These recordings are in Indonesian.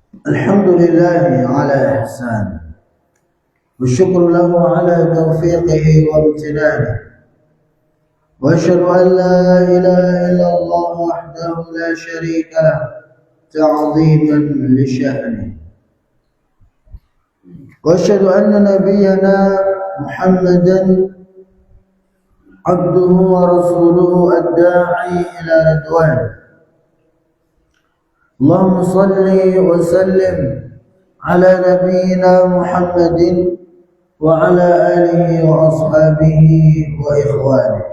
الحمد لله على إحسانه والشكر له على توفيقه وامتنانه، وأشهد أن لا إله إلا الله وحده لا شريك له تعظيما لشأنه، وأشهد أن نبينا محمدا عبده ورسوله الداعي إلى رضوانه. اللهم صل وسلم على نبينا محمد وعلى آله وأصحابه وإخوانه.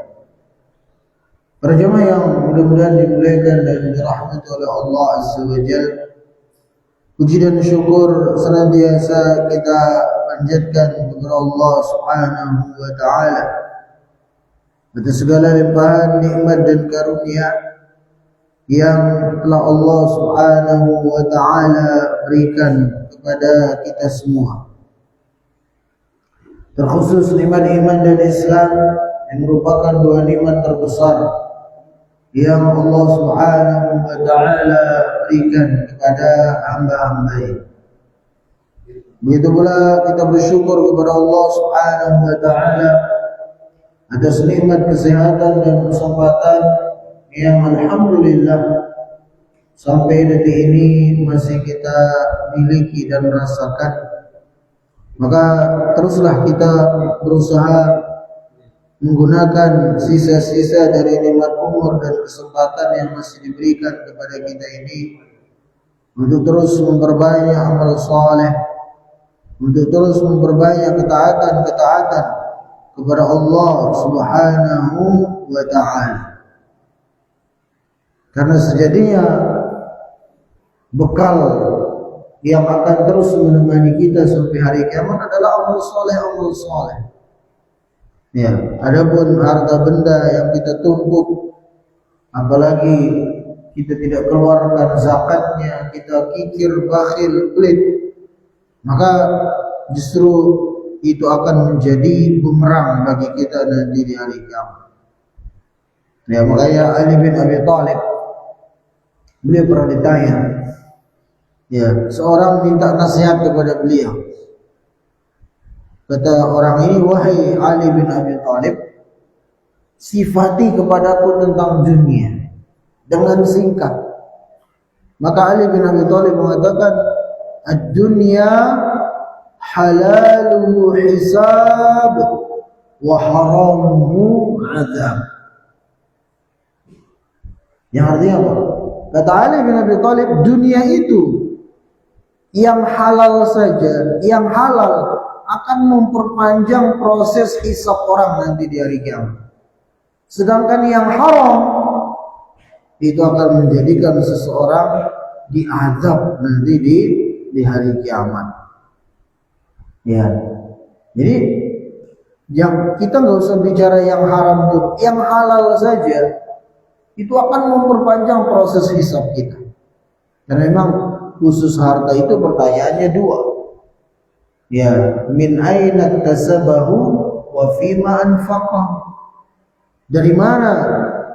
Para jemaah yang mudah-mudahan dimuliakan dan dirahmati oleh Allah Azza wa Jalla, puji dan syukur senantiasa kita panjatkan kepada Allah Subhanahu wa Ta'ala atas segala limpahan nikmat dan karunia yang telah Allah Subhanahu wa Ta'ala berikan kepada kita semua, terkhusus nikmat iman dan Islam yang merupakan dua nikmat terbesar yang Allah Subhanahu wa Ta'ala berikan kepada hamba-hambanya. Begitu pula kita bersyukur kepada Allah Subhanahu wa Ta'ala atas nikmat kesehatan dan kesempatan yang alhamdulillah sampai detik ini masih kita miliki dan rasakan. Maka teruslah kita berusaha menggunakan sisa-sisa dari nikmat umur dan kesempatan yang masih diberikan kepada kita ini untuk terus memperbanyak amal saleh, untuk terus memperbanyak ketaatan-ketaatan kepada Allah Subhanahu wa Ta'ala. Karena sejatinya bekal yang akan terus menemani kita sampai hari kiamat adalah amal soleh. Ya, adapun harta benda yang kita tumpuk, apalagi kita tidak keluarkan zakatnya, kita kikir, bakhil, pelit, maka justru itu akan menjadi bumerang bagi kita nanti di hari kiamat. Ya, makanya Ali bin Abi Thalib, beliau pernah ditanya, ya, seorang minta nasihat kepada beliau. Kata orang ini, wahai Ali bin Abi Thalib, sifati kepadaku tentang dunia dengan singkat. Maka Ali bin Abi Thalib mengatakan, ad-dunya halaluhu hisab wa haramuhu azab. Yang artinya apa? Kata Ali bin Abi Thalib, dunia itu yang halal saja, yang halal akan memperpanjang proses hisab orang nanti di hari kiamat. Sedangkan yang haram itu akan menjadikan seseorang diazab nanti di hari kiamat. Ya, jadi yang kita nggak usah bicara yang haram dulu, yang halal saja itu akan memperpanjang proses hisab kita. Dan memang khusus harta itu pertanyaannya dua. Ya, min aina tasabahu wa fima anfaqah. Dari mana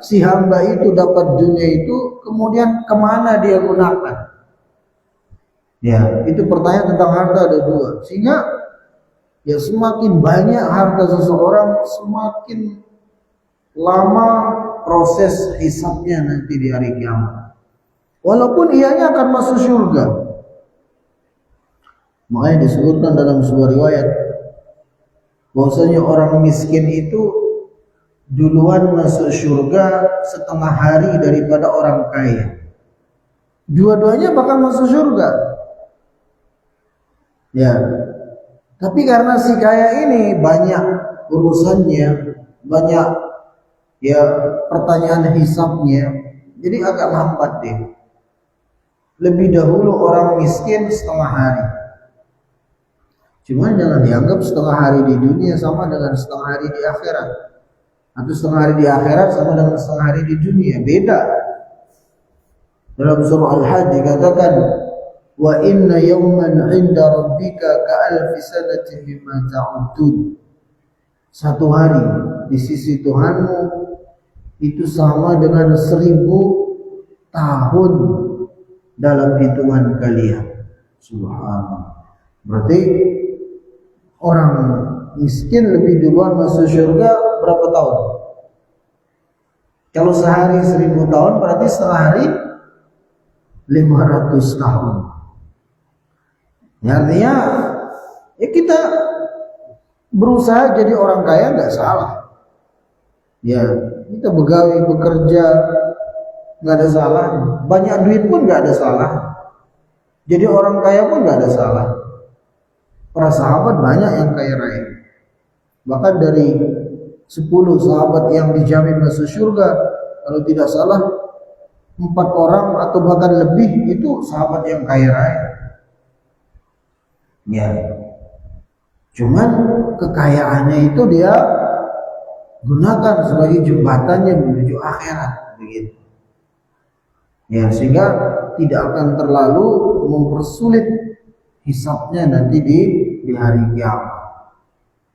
si hamba itu dapat dunia itu, kemudian kemana dia gunakan? Ya, itu pertanyaan tentang harta ada dua. Sehingga ya semakin banyak harta seseorang, semakin lama proses hisabnya nanti di hari kiamat. Walaupun ianya akan masuk surga. Makanya disebutkan dalam sebuah riwayat bahwasanya orang miskin itu duluan masuk surga setengah hari daripada orang kaya. Dua-duanya bakal masuk surga. Ya. Tapi karena si kaya ini banyak urusannya, banyak ya pertanyaan hisabnya, jadi agak lambat deh. Lebih dahulu orang miskin setengah hari. Cuma jangan dianggap setengah hari di dunia sama dengan setengah hari di akhirat, atau setengah hari di akhirat sama dengan setengah hari di dunia. Beda. Dalam surah Al-Hajj dikatakan, wa inna yawman 'inda rabbika ka'alfi sanatin mimma ta'udun. Satu hari di sisi Tuhanmu itu sama dengan 1000 tahun dalam hitungan kalian. Subhanallah. Berarti orang miskin lebih duluan masuk surga berapa tahun? Kalau sehari 1000 tahun berarti sehari 500 tahun. Ya, artinya ya kita berusaha jadi orang kaya nggak salah. Ya, kita begawi, bekerja nggak ada salah. Banyak duit pun nggak ada salah. Jadi orang kaya pun nggak ada salah. Para sahabat banyak yang kaya raya. Bahkan dari 10 sahabat yang dijamin masuk surga, kalau tidak salah 4 orang atau bahkan lebih itu sahabat yang kaya raya. Ya, cuman kekayaannya itu dia gunakan sebagai jembatannya menuju akhirat, begitu. Ya, sehingga tidak akan terlalu mempersulit hisabnya nanti di hari kiamat.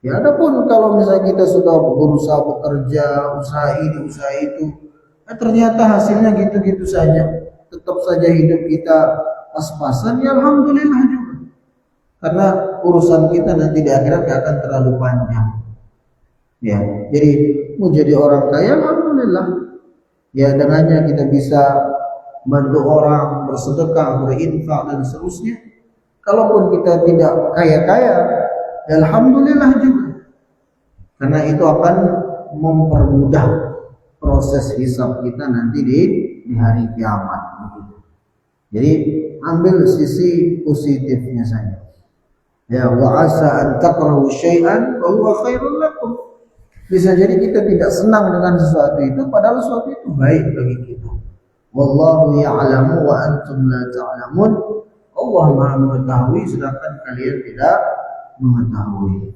Ya, adapun kalau misalnya kita sudah berusaha bekerja, usaha ini, usaha itu, ternyata hasilnya gitu-gitu saja, tetap saja hidup kita pas-pasan, ya alhamdulillah juga. Karena urusan kita nanti di akhirat gak akan terlalu panjang. Ya, jadi mau jadi orang kaya, alhamdulillah. Ya, dengannya kita bisa bantu orang, bersedekah, berinfak dan seterusnya. Kalaupun kita tidak kaya-kaya, ya alhamdulillah juga. Karena itu akan mempermudah proses hisab kita nanti di hari kiamat. Jadi ambil sisi positifnya saja. Ya, wa asa an takrahu syai'an wa huwa khairul lakum. Bisa jadi kita tidak senang dengan sesuatu itu padahal sesuatu itu baik bagi kita. Wallahu ya'lamu wa antum la ta'lamun. Allah Maha mengetahui sedangkan kalian tidak mengetahui.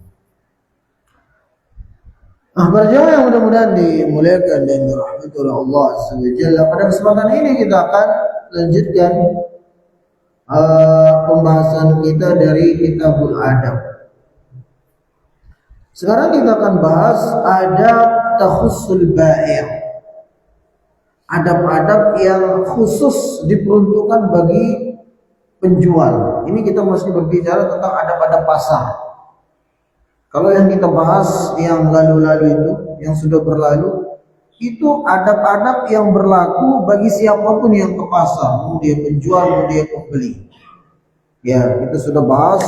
Para jemaah yang mudah-mudahan dimuliakan dan dirahmati oleh Allah Subhanahu. Pada kesempatan ini kita akan lanjutkan pembahasan kita dari Kitabul Adab. Sekarang kita akan bahas adab takhussul bai'. Adab-adab yang khusus diperuntukkan bagi penjual. Ini kita masih berbicara tentang adab-adab pasar. Kalau yang kita bahas yang lalu-lalu itu, yang sudah berlalu, itu adab-adab yang berlaku bagi siapapun yang ke pasar, mau dia penjual, mau dia pembeli. Ya, kita sudah bahas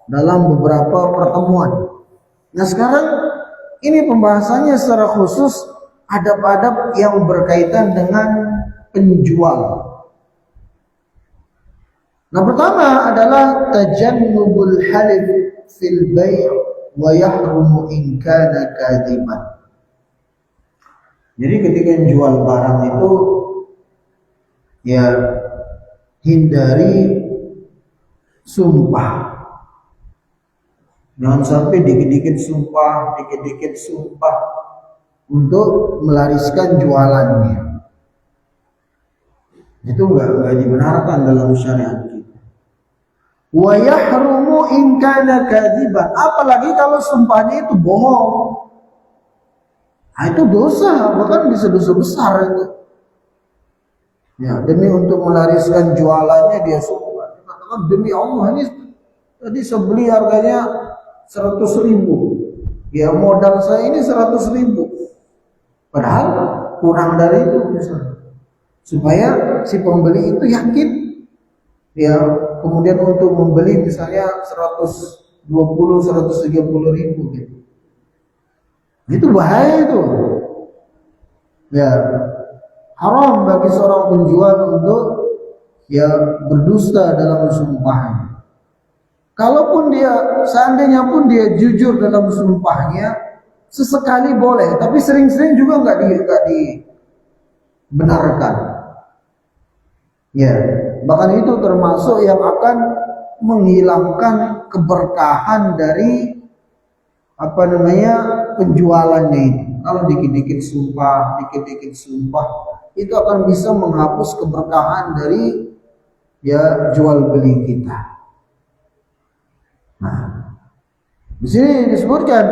dalam beberapa pertemuan. Nah, sekarang ini pembahasannya secara khusus adab-adab yang berkaitan dengan penjual. Nah, pertama adalah tajannubul halif fil bai' wa yahrumu in kana kadiban. Jadi ketika jual barang itu ya hindari sumpah. Jangan sampai dikit-dikit sumpah untuk melariskan jualannya. Itu enggak dibenarkan dalam syariat kita. Wa yahrumu in kana kadziban. Apalagi kalau sumpahnya itu bohong. Nah, itu dosa, bahkan bisa dosa besar itu. Ya, demi untuk melariskan jualannya dia sumpah. Katakan demi Allah ini tadi saya beli harganya 100.000. Ya modal saya ini 100.000. Padahal kurang dari itu misalnya. Supaya si pembeli itu yakin. Ya, kemudian untuk membeli misalnya 120, 130.000 gitu. Itu bahaya itu. Ya, haram bagi seorang penjual untuk ya berdusta dalam sumpahnya. Kalaupun dia seandainya pun dia jujur dalam sumpahnya, sesekali boleh, tapi sering-sering juga enggak dibenarkan. Ya, bahkan itu termasuk yang akan menghilangkan keberkahan dari penjualannya itu. Kalau dikit-dikit sumpah, itu akan bisa menghapus keberkahan dari ya jual beli kita. Nah, di sini disebutkan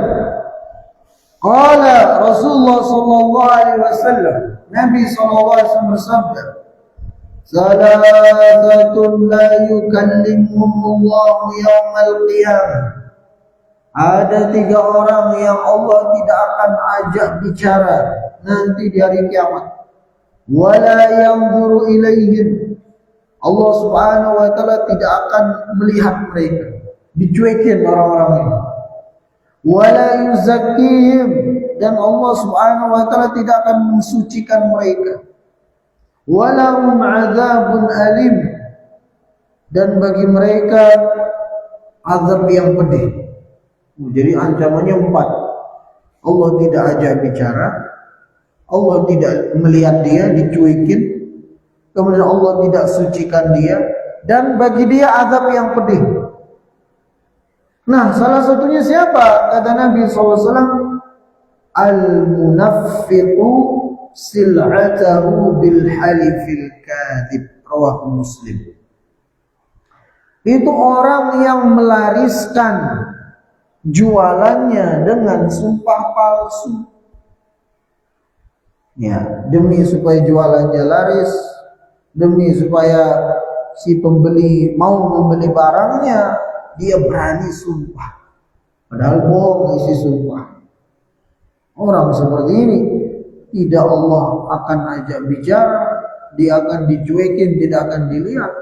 qala Rasulullah sallallahu alaihi wasallam, Nabi sallallahu alaihi wasallam bersabda, Salatatun la yukallimuhumullahu yawmal qiyamah. Ada 3 orang yang Allah tidak akan ajak bicara nanti di hari kiamat. Wala yanzuru ilaihim. Allah Subhanahu wa taala tidak akan melihat mereka. Dicuekin orang-orang ini. Wala yuzakkihim, dan Allah Subhanahu wa taala tidak akan mensucikan mereka. Walahum adzabun alim, dan bagi mereka azab yang pedih. Jadi ancamannya 4. Allah tidak ajak bicara, Allah tidak melihat dia, dicuekin, kemudian Allah tidak sucikan dia, dan bagi dia azab yang pedih. Nah, salah satunya siapa? Kata Nabi SAW, al-munaffiqu sil'atahu bil halifil kadhib, rawahu Muslim. Itu orang yang melariskan jualannya dengan sumpah palsu. Ya, demi supaya jualannya laris, demi supaya si pembeli mau membeli barangnya, dia berani sumpah. Padahal bohong isi sumpah. Orang seperti ini tidak Allah akan ajak bicara, dia akan dicuekin, tidak akan dilihat,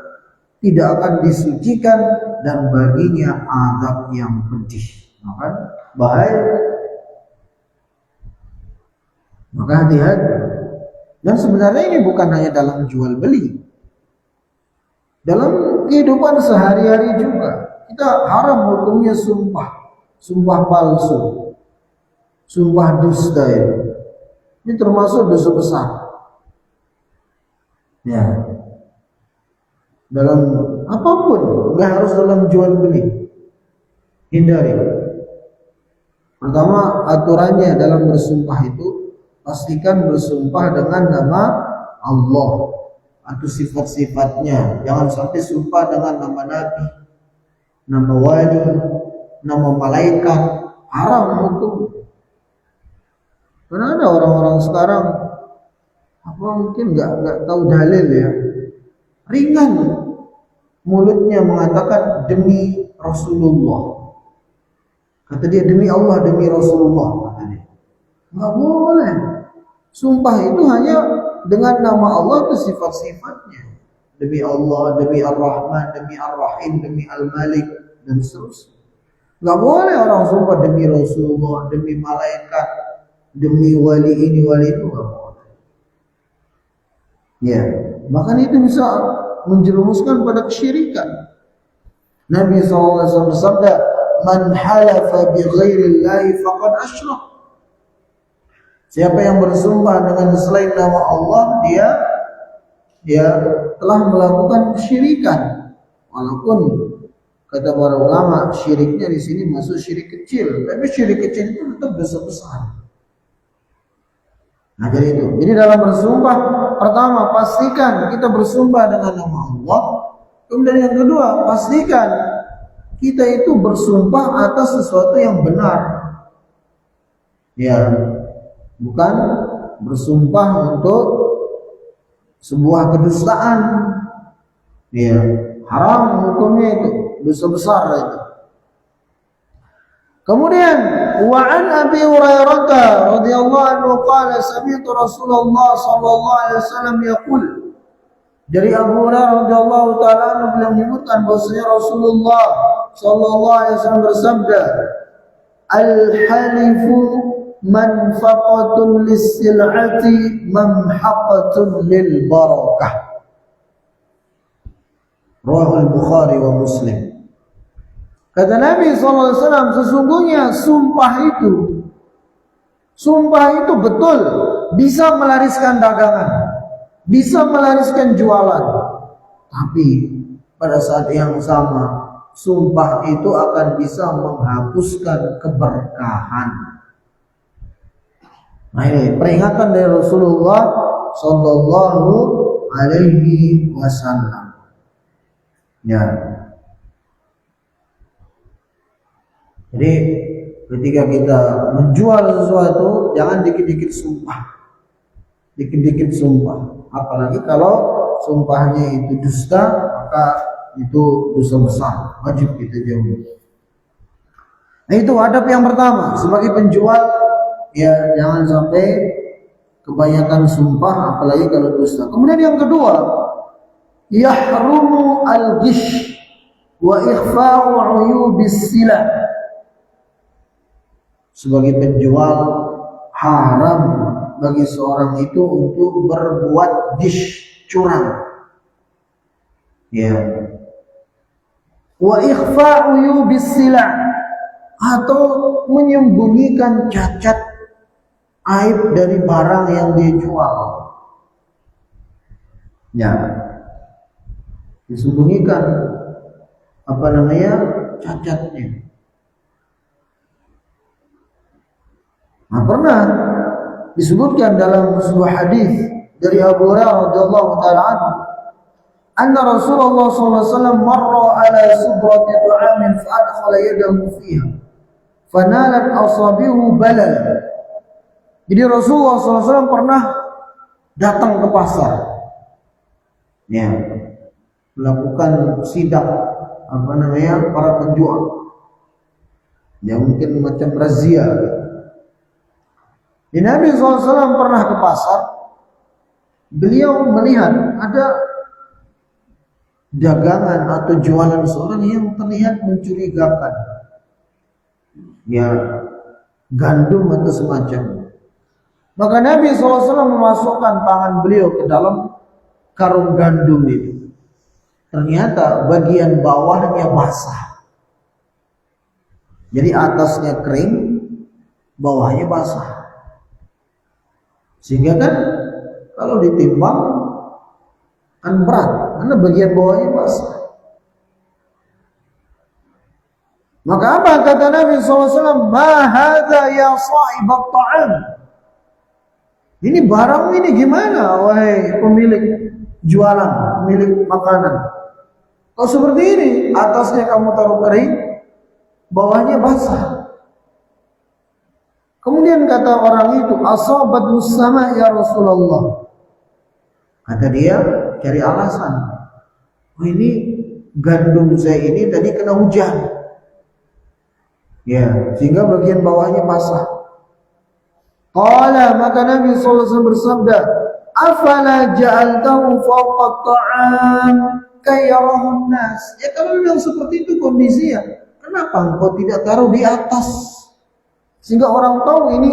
tidak akan disucikan, dan baginya azab yang pedih. Maka bahaya. Maka hati-hati. Dan sebenarnya ini bukan hanya dalam jual beli, dalam kehidupan sehari-hari juga kita haram hukumnya sumpah palsu, sumpah dusta itu. Ini termasuk dosa besar. Ya, dalam apapun, nggak harus dalam jual beli, hindari. Pertama, aturannya dalam bersumpah itu pastikan bersumpah dengan nama Allah atau sifat-sifatnya. Jangan sampai sumpah dengan nama Nabi, nama wali, nama malaikat. Haram hukum. Karena ada orang-orang sekarang apa mungkin nggak tahu dalil ya, ringan mulutnya mengatakan demi Rasulullah. Kata dia demi Allah, demi Rasulullah, kata dia. Nggak boleh. Sumpah itu hanya dengan nama Allah itu sifat-sifatnya. Demi Allah, demi Ar-Rahman, demi Ar-Rahim, demi Al-Malik, dan seterusnya. Nggak boleh orang sumpah demi Rasulullah, demi malaikat, demi wali ini, wali itu, nggak boleh. Ya, makanya itu bisa menjerumuskan pada kesyirikan. Nabi SAW bersabda, "Man halafa bi ghairillahi faqad asyrak." Siapa yang bersumpah dengan selain nama Allah, dia telah melakukan kesyirikan. Walaupun kata para ulama, syiriknya di sini masuk syirik kecil, tapi syirik kecil itu tetap dosa besar. Nah, jadi itu. Jadi dalam bersumpah, pertama pastikan kita bersumpah dengan nama Allah. Kemudian yang kedua, pastikan kita itu bersumpah atas sesuatu yang benar. Ya, bukan bersumpah untuk sebuah kedustaan. Ya, haram hukumnya itu, dosa besar itu. Kemudian wa an Abi Hurairah radhiyallahu anhu qala sami'tu Rasulullah sallallahu alaihi wasallam yaqul. Dari Abu Hurairah radhiyallahu taala anhu beliau menyebutkan bahwasanya Rasulullah sallallahu alaihi wasallam bersabda, "Al-halifu manfaqatun lis-sil'ati mamhaqatun lil barakah." Rawahu Al-Bukhari wa Muslim. Kata Nabi SAW, sesungguhnya sumpah itu betul bisa melariskan dagangan, bisa melariskan jualan. Tapi pada saat yang sama, sumpah itu akan bisa menghapuskan keberkahan. Nah, ini peringatan dari Rasulullah Sallallahu Alaihi Wasallam. Ya. Jadi ketika kita menjual sesuatu, jangan dikit-dikit sumpah. Dikit-dikit sumpah. Apalagi kalau sumpahnya itu dusta, maka itu dosa besar, wajib kita jauhi. Nah itu adab yang pertama sebagai penjual, ya jangan sampai kebanyakan sumpah apalagi kalau dusta. Kemudian yang kedua, yahrumu al-ghish wa ikhfa'u 'uyubis silah. Sebagai penjual haram bagi seorang itu untuk berbuat ghish, curang. Ya. Wa ikhfa'u 'uyubis silah, atau menyembunyikan cacat aib dari barang yang dia jual. Ya. Disembunyikan cacatnya. Nah, pernah disebutkan dalam sebuah hadis dari Abu Hurairah radhiyallahu taala anhu, anna Rasulullah sallallahu alaihi wasallam marra ala subrati ta'amin fa adkhala yadahu fiha fanalat asabihu balal. Jadi Rasulullah SAW pernah datang ke pasar, ya, melakukan sidak para penjual, ya mungkin macam razia. Di Nabi SAW pernah ke pasar, beliau melihat ada dagangan atau jualan seorang yang terlihat mencurigakan, ya gandum atau semacam. Maka Nabi SAW memasukkan tangan beliau ke dalam karung gandum itu. Ternyata bagian bawahnya basah. Jadi atasnya kering, bawahnya basah. Sehingga kan kalau ditimbang kan berat, karena bagian bawahnya basah. Maka apa kata Nabi SAW? Ma hadza ya sahibat ta'am. Ini barang ini gimana, wahai pemilik jualan, pemilik makanan? Kalau seperti ini, atasnya kamu taruh kering, bawahnya basah. Kemudian kata orang itu, asabatu sama ya Rasulullah. Kata dia, cari alasan. Oh, ini gandum saya ini tadi kena hujan. Ya, sehingga bagian bawahnya basah. Qala, maka Nabi SAW bersabda, afala ja'altahu fawqa ta'am kayyarahun nas. Ya kalau memang seperti itu kondisinya, kenapa engkau tidak taruh di atas sehingga orang tahu ini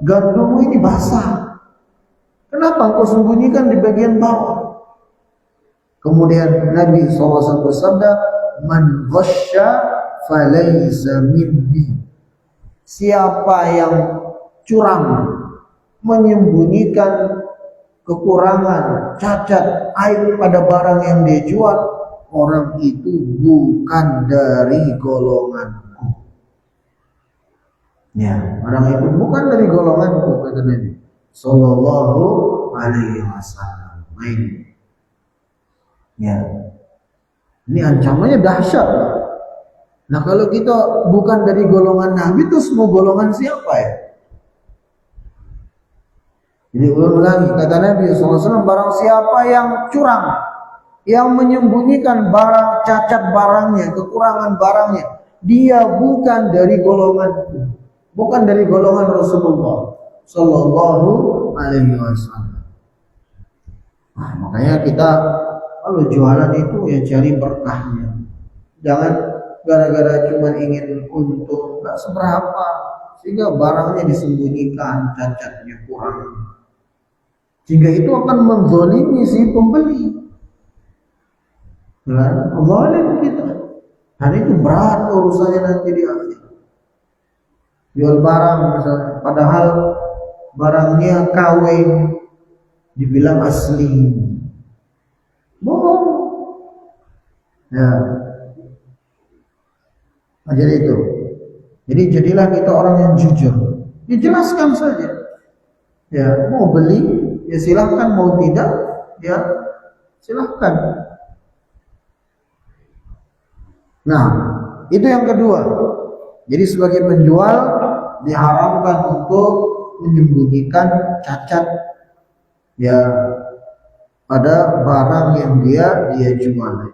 gandummu ini basah? Kenapa engkau sembunyikan di bagian bawah? Kemudian Nabi SAW bersabda, man ghasya falaysa minni. Siapa yang curang, menyembunyikan kekurangan, cacat, aib pada barang yang dia jual, orang itu bukan dari golonganku. Ya, orang itu bukan dari golonganku, kata Nabi Sallallahu Alaihi Wasallam. Ya, ini ancamannya dahsyat. Nah, kalau kita bukan dari golongan Nabi, terus mau golongan siapa ya? Jadi ulang lagi, kata Nabi SAW, barang siapa yang curang, yang menyembunyikan barang, cacat barangnya, kekurangan barangnya, dia bukan dari golonganku, bukan dari golongan Rasulullah Sallallahu Alaihi Wasallam. Nah, makanya kita kalau jualan itu ya cari berkahnya, jangan gara-gara cuma ingin untung, nggak seberapa, sehingga barangnya disembunyikan, cacatnya kurang. Sehingga itu akan menzalimi si pembeli. Dan zalim kita. Dan itu berat urusannya nanti di akhir. Jual barang misalnya, padahal barangnya KW, dibilang asli. Bohong. Ya. Nah, jadi itu. Jadi jadilah kita orang yang jujur. Dijelaskan saja. Ya, mau beli ya silahkan, mau tidak ya silahkan. Nah, itu yang kedua. Jadi sebagai penjual diharamkan untuk menyembunyikan cacat ya pada barang yang dia jual.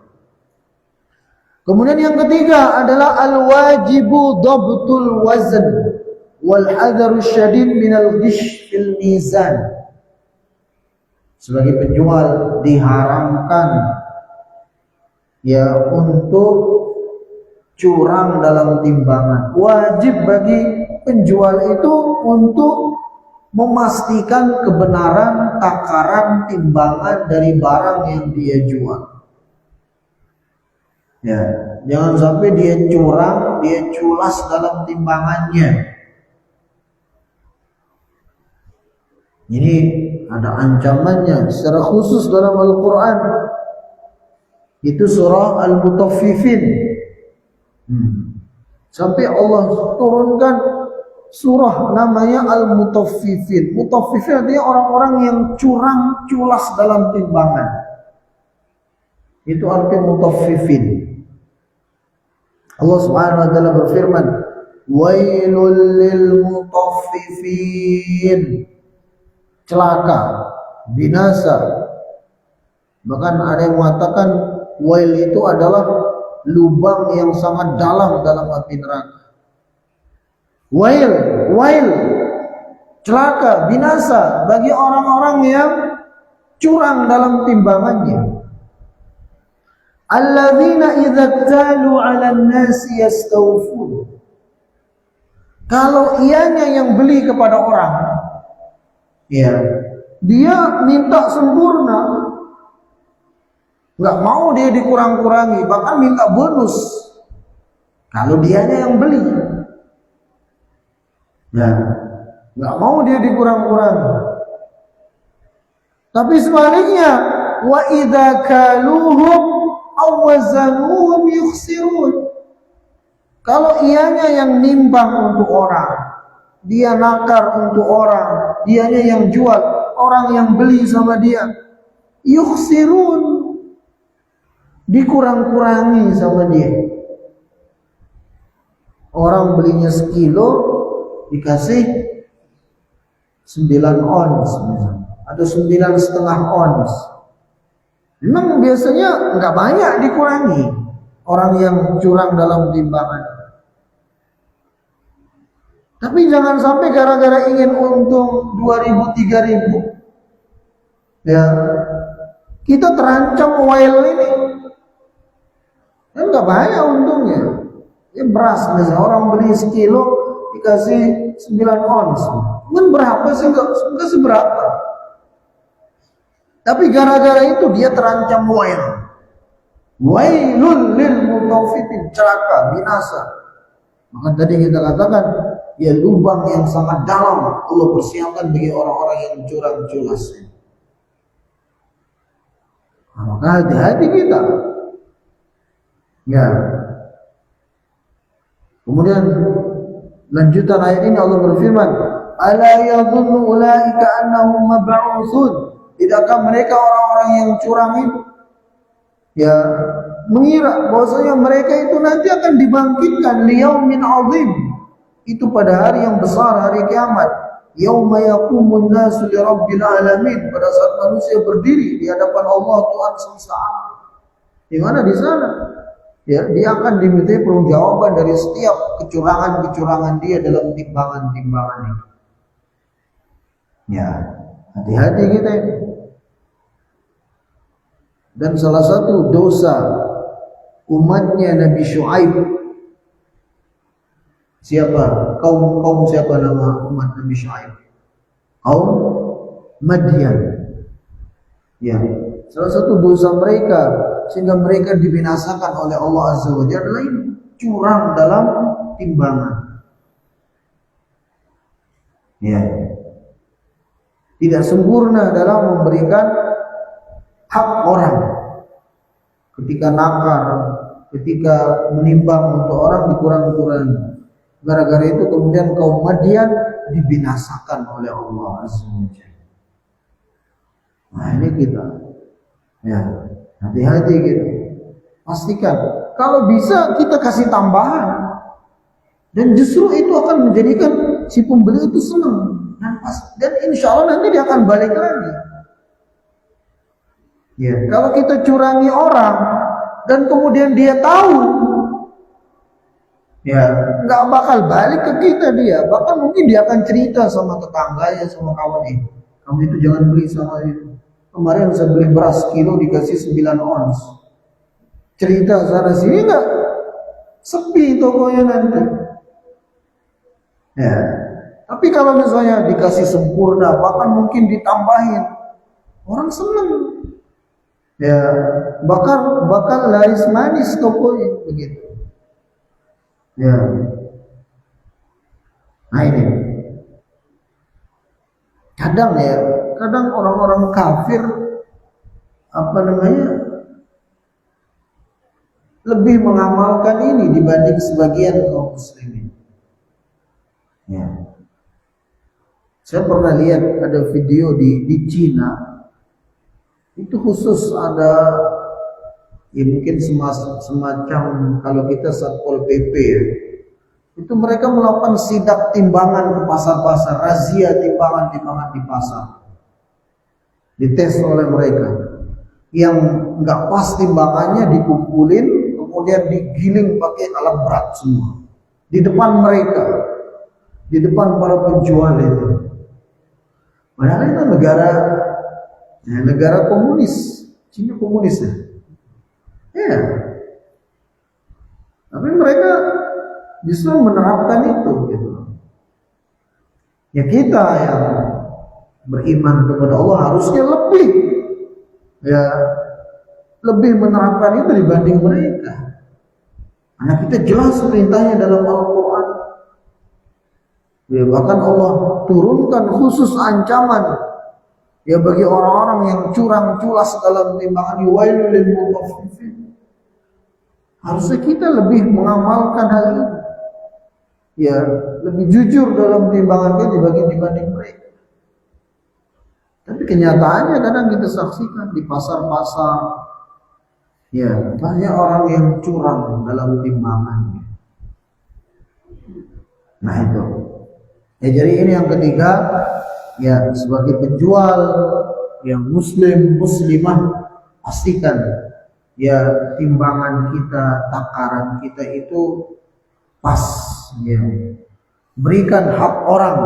Kemudian yang ketiga adalah al-wajibu dhabtul wazn wal hadharu syadid minal ghish fil mizan. Sebagai penjual diharamkan ya untuk curang dalam timbangan. Wajib bagi penjual itu untuk memastikan kebenaran takaran timbangan dari barang yang dia jual. Ya, jangan sampai dia curang, dia culas dalam timbangannya. Ini ada ancamannya secara khusus dalam Al-Quran. Itu surah Al-Mutaffifin. Sampai Allah turunkan surah namanya Al-Mutaffifin. Mutaffifin artinya orang-orang yang curang culas dalam timbangan. Itu arti Mutaffifin. Allah Subhanahu wa taala berfirman, "Wailul lil mutaffifin." Celaka, binasa. Bahkan ada yang mengatakan wail itu adalah lubang yang sangat dalam api neraka. Wail, celaka, binasa bagi orang-orang yang curang dalam timbangannya. Alladzina idza talu 'alan nasi yastawfun. Kalau ianya yang beli kepada orang, ya, dia minta sempurna, nggak mau dia dikurang-kurangi, bahkan minta bonus. Kalau dianya yang beli, ya, nggak mau dia dikurang-kurangi. Tapi sebaliknya, wa idza kaluhum aw wazanuhum yukhsirun. Kalau ianya yang nimbang untuk orang, dia nakar untuk orang, dianya yang jual, orang yang beli sama dia, yukhsirun, dikurang-kurangi sama dia. Orang belinya sekilo dikasih 9 ons atau 9,5 ons. Memang biasanya nggak banyak dikurangi orang yang curang dalam timbangan. Tapi jangan sampai gara-gara ingin untung 2.000, 3.000, ya, kita terancam wail ini. Kan nggak banyak untungnya. Ya beras misalnya orang beli sekilo dikasih 9 ons. Kan berapa sih? Nggak seberapa. Tapi gara-gara itu dia terancam wail. Wailul lil mutaffifin, celaka, binasa. Maka tadi kita katakan, ya lubang yang sangat dalam Allah persiapkan bagi orang-orang yang curang culas. Maka hati-hati kita. Ya. Kemudian lanjutan ayat ini Allah berfirman, "Ala yadhunnu ulaika annahum mab'utsun." Tidakkah mereka orang-orang yang curang itu ya mengira bahwasanya mereka itu nanti akan dibangkitkan liyaumin azim, itu pada hari yang besar, hari kiamat. Yauma yaqumun nasu lirabbil alamin, pada saat manusia berdiri di hadapan Allah Tuhan semesta alam. Di mana di sana? Ya, dia akan dimintai pertanggungjawaban dari setiap kecurangan-kecurangan dia dalam timbangan-timbangan ini. Ya, hati-hati kita ini. Dan salah satu dosa umatnya Nabi Syuaib, siapa? Kaum siapa nama umat Nabi Syuaib? Kaum Madian. Ya, salah satu dosa mereka sehingga mereka dibinasakan oleh Allah Azza wa Jalla adalah ini, curang dalam timbangan. Ya. Tidak sempurna dalam memberikan hak orang. Ketika nakar, ketika menimbang untuk orang dikurang-kurangi. Gara-gara itu kemudian kaum Madian dibinasakan oleh Allah Azza wa Jalla. Nah ini kita, ya, hati-hati gitu. Pastikan kalau bisa kita kasih tambahan, dan justru itu akan menjadikan si pembeli itu senang dan insya Allah nanti dia akan balik lagi. Ya, kalau kita curangi orang dan kemudian dia tahu, ya nggak bakal balik ke kita dia. Bahkan mungkin dia akan cerita sama tetangganya, sama kawan, kamu itu jangan beli sama itu. Kemarin saya beli beras kilo dikasih 9 ons. Cerita sana sini nggak sepi tokonya nanti. Ya. Tapi kalau misalnya dikasih sempurna, bahkan mungkin ditambahin, orang senang. Ya, bakal laris manis tokonya begitu. Ya. Nah ini. Kadang orang-orang kafir lebih mengamalkan ini dibanding sebagian kaum muslimin. Ya. Saya pernah lihat ada video di Cina, itu khusus ada ya mungkin semacam kalau kita Satpol PP ya, itu mereka melakukan sidak timbangan ke pasar-pasar, razia timbangan-timbangan di pasar, dites oleh mereka. Yang nggak pas timbangannya dikumpulin, kemudian digiling pakai alat berat semua di depan mereka, di depan para penjual itu. Padahal itu negara komunis, Cina komunis ya. Ya. Tapi mereka justru menerapkan itu gitu. Ya kita yang beriman kepada Allah harusnya lebih menerapkan itu dibanding mereka. Karena kita jelas perintahnya dalam Al-Quran. Ya, bahkan Allah turunkan khusus ancaman ya bagi orang-orang yang curang culas dalam timbangan, wailul lil mutaffifin. Harusnya kita lebih mengamalkan hal ini. Ya, lebih jujur dalam timbangan kita dibanding mereka. Tapi kenyataannya kadang kita saksikan di pasar-pasar, ya banyak orang yang curang dalam timbangannya. Nah itu. Ya jadi ini yang ketiga, ya sebagai penjual yang muslimah, pastikan ya timbangan kita, takaran kita itu pas. Ya. Berikan hak orang,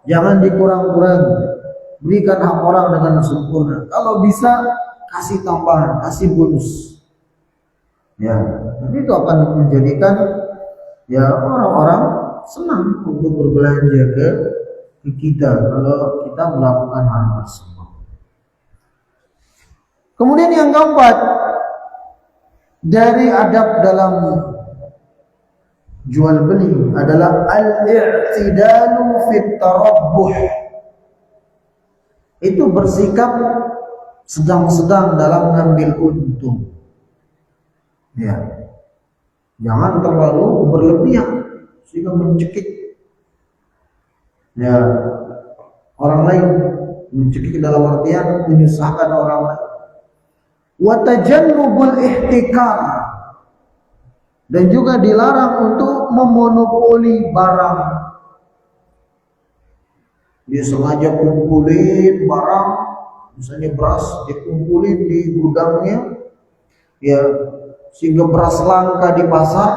jangan dikurang-kurangi. Berikan hak orang dengan sempurna. Kalau bisa kasih tambahan, kasih bonus. Ya, itu akan menjadikan ya orang-orang senang untuk berbelanja ke kita kalau kita melakukan hal tersebut. Kemudian yang keempat, dari adab dalam jual beli adalah al-i'tidalu fit tarabbuh. Itu bersikap sedang-sedang dalam ngambil untung. Ya. Jangan terlalu berlebihan sehingga mencekik ya orang lain, mencekik dalam artian menyusahkan orang lain. Wa tajannubul ihtikar, dan juga dilarang untuk memonopoli barang. Dia sengaja kumpulin barang, misalnya beras dikumpulin di gudangnya, ya sehingga beras langka di pasar,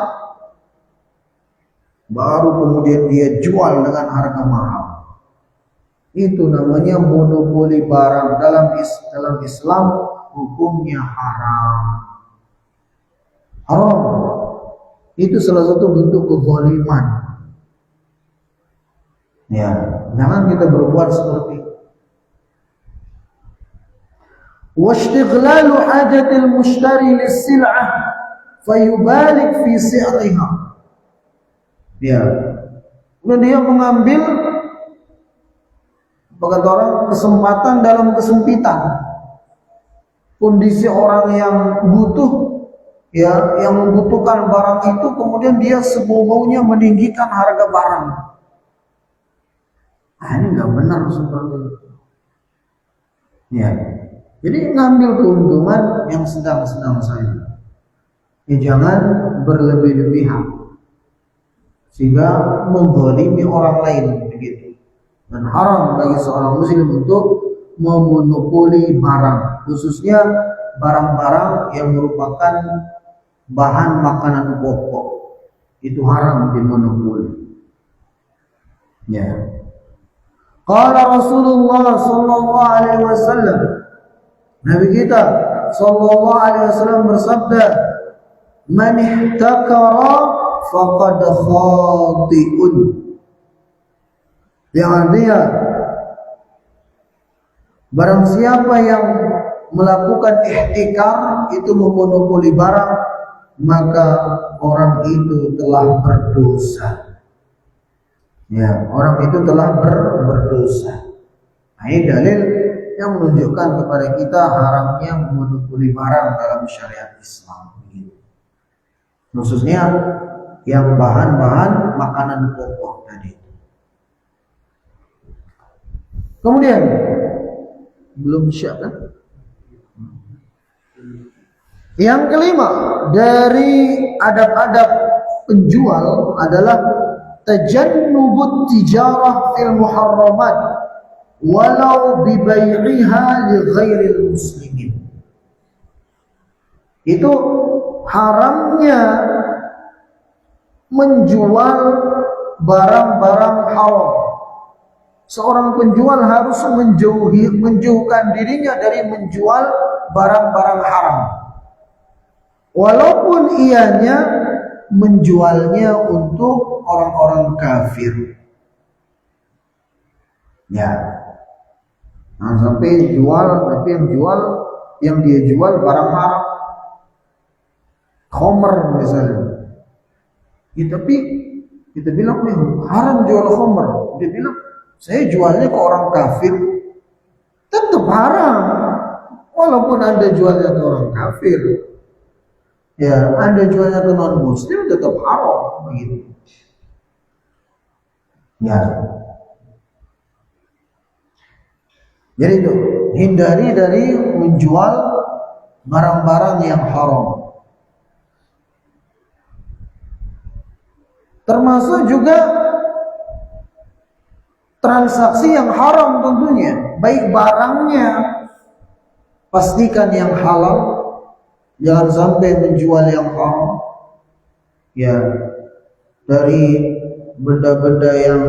baru kemudian dia jual dengan harga mahal. Itu namanya monopoli barang. Dalam Islam hukumnya haram. Haram. Itu salah satu bentuk kezaliman. Ya, jangan kita berbuat seperti itu. Wastighlalu hajatil mushtari lis-sil'ah fayubalik fi si'riha. Ya. Kemudian dia mengambil, kata orang, kesempatan dalam kesempitan. Kondisi orang yang butuh, ya, yang membutuhkan barang itu, kemudian dia semau-maunya meninggikan harga barang. Nah, ini nggak benar seperti itu. Ya. Jadi ngambil keuntungan yang sedang-sedang saja. Ya, jangan berlebih-lebihan sehingga menzalimi orang lain begitu. Dan haram bagi seorang muslim untuk memonopoli barang, khususnya barang-barang yang merupakan bahan makanan pokok. Itu haram dimonopoli. Ya. Qala Rasulullah sallallahu alaihi wasallam, Nabi kita sallallahu alaihi wasallam bersabda, "Man ihtakara faqad khati'un." Yang artinya, barang siapa yang melakukan ihtikar, itu memonopoli barang, maka orang itu telah berdosa. Ya, orang itu telah berdosa. Nah, ini dalil yang menunjukkan kepada kita haramnya memonopoli barang dalam syariat Islam. Khususnya yang bahan-bahan makanan pokok tadi. Kemudian belum syak kan? Yang kelima dari adab-adab penjual adalah tajannubut tijarah fil muharramat walau bi bai'iha li ghairil muslimin. Itu haramnya menjual barang-barang haram. Seorang penjual harus menjauhkan dirinya dari menjual barang-barang haram. Walaupun ianya menjualnya untuk orang-orang kafir. Ya. Nah, sampai jual, tapi yang dia jual barang haram. Khamr misalnya. Ya, tapi kita bilang haram jual khamr. Dia bilang, saya jualnya ke orang kafir. Tetap haram. Walaupun Anda jualnya ke orang kafir. Ya, Anda jualnya ke non-muslim tetap haram begitu. Ya. Jadi itu, hindari dari menjual barang-barang yang haram. Termasuk juga transaksi yang haram tentunya, baik barangnya pastikan yang halal. Jangan sampai menjual yang haram. Ya, dari benda-benda yang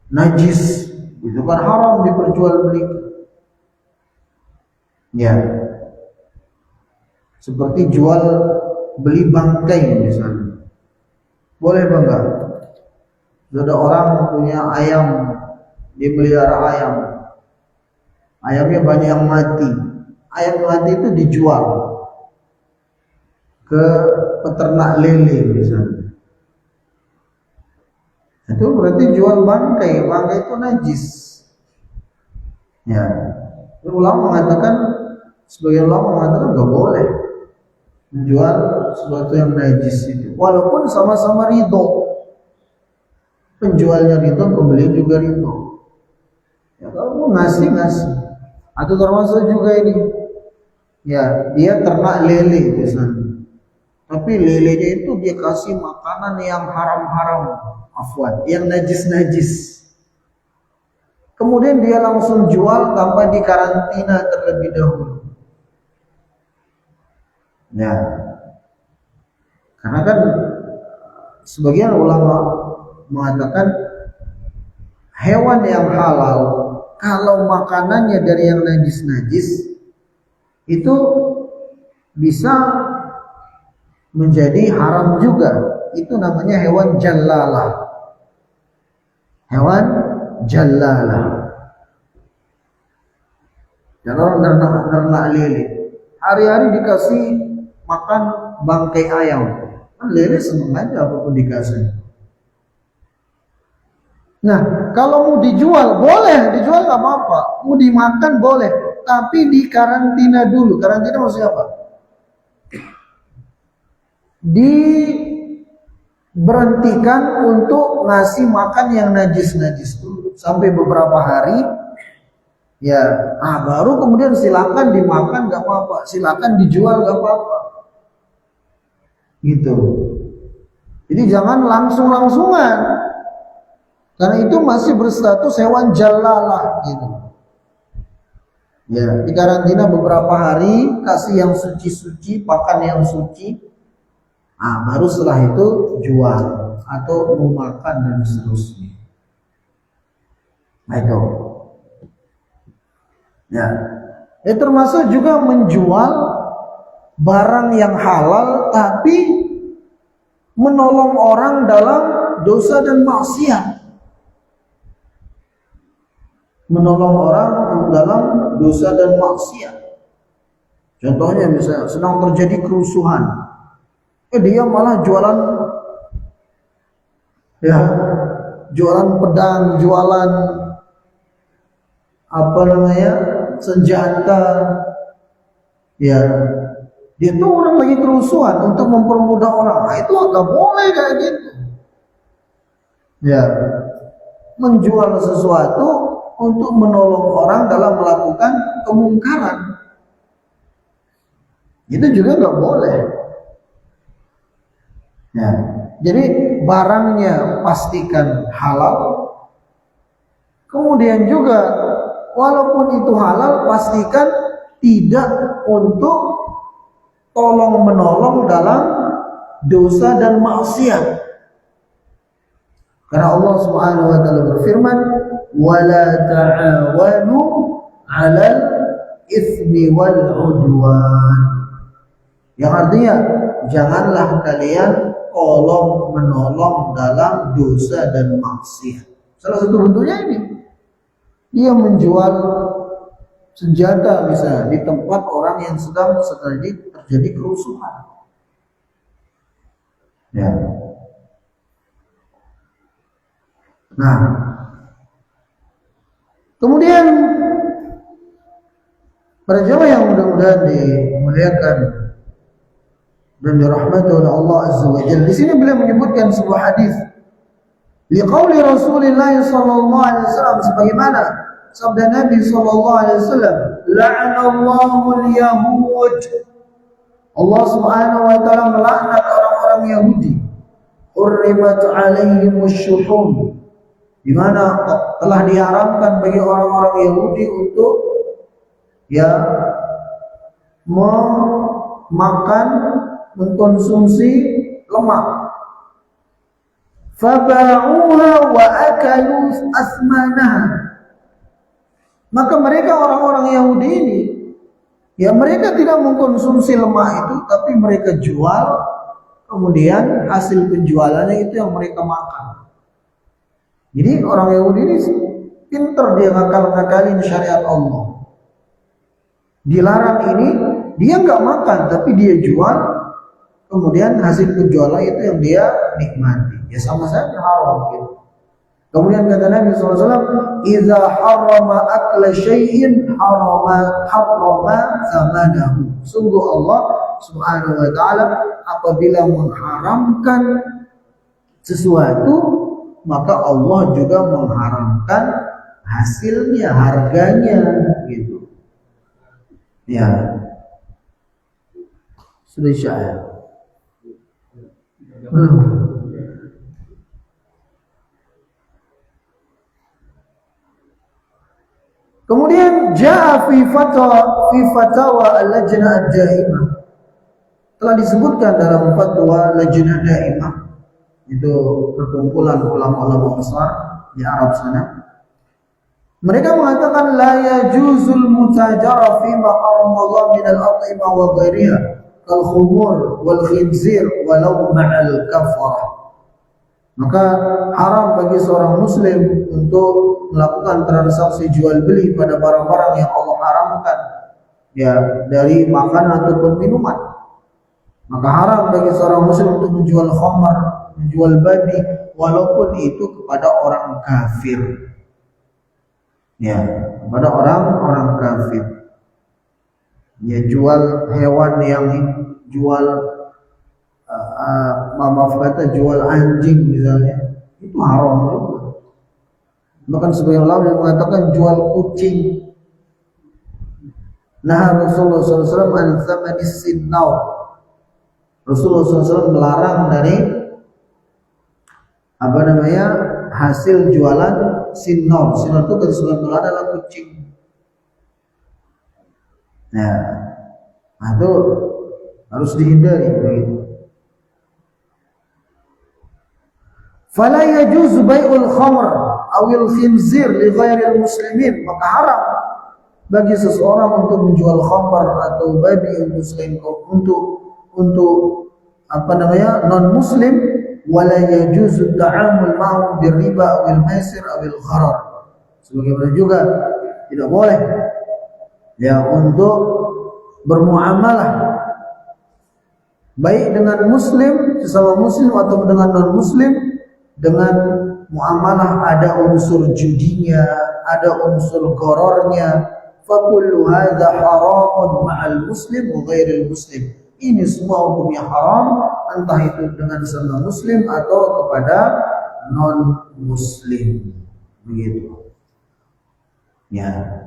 najis, itu kan haram diperjualbelikan. Ya, seperti jual beli bangkai misalnya, boleh bangga? Ada orang punya ayam, dia melihara ayam, ayamnya banyak yang mati. Ayam mati itu dijual ke peternak lele misalnya. Itu berarti jual bangkai, bangkai itu najis. Ya, ulama mengatakan, sebagian ulama mengatakan nggak boleh menjual sesuatu yang najis itu, walaupun sama-sama ridho. Penjualnya ridho, pembeli juga ridho. Ya, kalau mau ngasih. Atau termasuk juga ini, ya, dia ternak lele misalnya, tapi lelenya itu dia kasih makanan yang haram-haram, yang najis-najis. Kemudian dia langsung jual tanpa dikarantina terlebih dahulu. Ya, karena kan sebagian ulama mengatakan hewan yang halal, kalau makanannya dari yang najis-najis, itu bisa menjadi haram juga. Itu namanya hewan jallalah. Hewan jallalah. Dan orang ternak lele, hari-hari dikasih makan bangkai ayam. Kan lele senang aja apapun dikasih. Nah, kalau mau dijual boleh, dijual nggak apa-apa. Mau dimakan boleh, tapi dikarantina dulu. Karantina maksudnya apa? Diberhentikan untuk ngasih makan yang najis-najis dulu sampai beberapa hari. Ya, baru kemudian silakan dimakan nggak apa-apa, silakan dijual nggak apa-apa. Gitu. Jadi jangan langsung-langsungan. Karena itu masih berstatus hewan jallalah gitu. Ya, dikarantina beberapa hari, kasih yang suci-suci, pakan yang suci. Ah, baru setelah itu jual atau mau makan dan seterusnya. Nah, itu. Ya. Termasuk juga menjual barang yang halal tapi menolong orang dalam dosa dan maksiat. Menolong orang dalam dosa dan maksiat. Contohnya misalnya sedang terjadi kerusuhan, dia malah jualan, ya, jualan pedang, jualan apa namanya, senjata, ya. Dia tuh orang lagi kerusuhan untuk mempermudah orang. Nah, itu nggak boleh kayak gitu. Ya, menjual sesuatu untuk menolong orang dalam melakukan kemungkaran, itu juga nggak boleh. Ya, jadi barangnya pastikan halal. Kemudian juga walaupun itu halal, pastikan tidak untuk tolong menolong dalam dosa dan maksiat. Karena Allah Subhanahu wa taala berfirman, "Wala ta'awanu 'alal itsmi wal 'udwan." Yang artinya, janganlah kalian tolong menolong dalam dosa dan maksiat. Salah satu bentuknya ini, dia menjual senjata misalnya di tempat orang yang sedang terjadi kerusuhan. Ya. Nah, kemudian para jemaah yang mudah-mudahan dimuliakan dan dirahmati oleh Allah Azza wa Jalla, di sini beliau menyebutkan sebuah hadis liqauli Rasulullah sallallahu alaihi wasallam, sebagaimana sabda Nabi sallallahu alaihi wasallam, la'anallahu al-yahud, Allah Subhanahu wa taala melaknat orang-orang Yahudi, hurrimat alaihimus syuhum, di mana telah diharamkan bagi orang-orang Yahudi untuk memakan, mengkonsumsi lemak. Faba'uha wa akalu asmanaha. Maka mereka orang-orang Yahudi ini, mereka tidak mengkonsumsi lemak itu, tapi mereka jual, kemudian hasil penjualannya itu yang mereka makan. Jadi orang Yahudi ini pintar, dia ngakal-ngakalin syariat Allah. Dilarang ini, dia nggak makan, tapi dia jual, kemudian hasil penjualan itu yang dia nikmati. Ya sama saja haram gitu. Kemudian kata Nabi SAW, "Idza harrama akla syai'in harrama thamanahu." Sungguh Allah Subhanahu wa taala apabila mengharamkan sesuatu, maka Allah juga mengharamkan hasilnya, harganya gitu. Ya. Sudah syahid. Kemudian jaa fi fatawa al-lajnah ad-daimah, telah disebutkan dalam fatwa lajnah daimah, itu perkumpulan ulama-ulama besar di Arab sana. Mereka mengatakan la yajuzul mutajara fi ma harrama Allah min al-at'imah wa ghairiha kal khumur wal khinzir walau ma'al kafarah. Maka haram bagi seorang muslim untuk melakukan transaksi jual beli pada barang-barang yang Allah haramkan, ya, dari makanan ataupun minuman. Maka haram bagi seorang muslim untuk menjual khamar, menjual babi, walaupun itu kepada orang kafir. Ya, kepada orang kafir. Ya, jual hewan yang jual maaf kata jual anjing misalnya, itu haram juga. Bahkan sebagian ulama yang mengatakan jual kucing. Nah, Rasulullah SAW an tsamanis sinnaw. Rasulullah SAW melarang dari hasil jualan sinnaw. Sinnaw itu sebagian adalah kucing. Ya, nah itu harus dihindari begitu. Fala yajuzu bai'ul khamr awil khinzir li ghairil muslimin, maka haram bagi seseorang untuk menjual khamr atau babi untuk selain untuk apa namanya non muslim. Wala yajuzu ta'amul ma'hum birriba awil maisir awil gharar, sebagaimana juga tidak boleh ya untuk bermuamalah baik dengan muslim sesama muslim atau dengan non muslim dengan muamalah ada unsur judinya, ada unsur gorornya. Fakullu hadza haramun ma'al muslim wa ghairil muslim. Ini semua hukumnya haram, entah itu dengan sama muslim atau kepada non muslim. Begitu. Ya.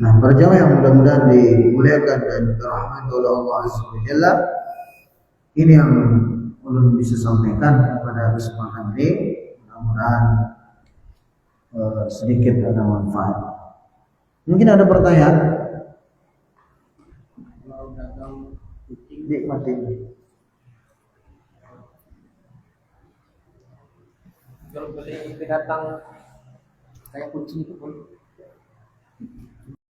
Nah, para jamaah yang mudah-mudahan dimuliakan dan dirahmati oleh Allah Azza wa Jalla, ini yang ulun bisa sampaikan pada kesempatan ini. Mudah-mudahan sedikit ada manfaat. Mungkin ada pertanyaan? Nikmati. Kalau beli binatang kayak kucing itu pun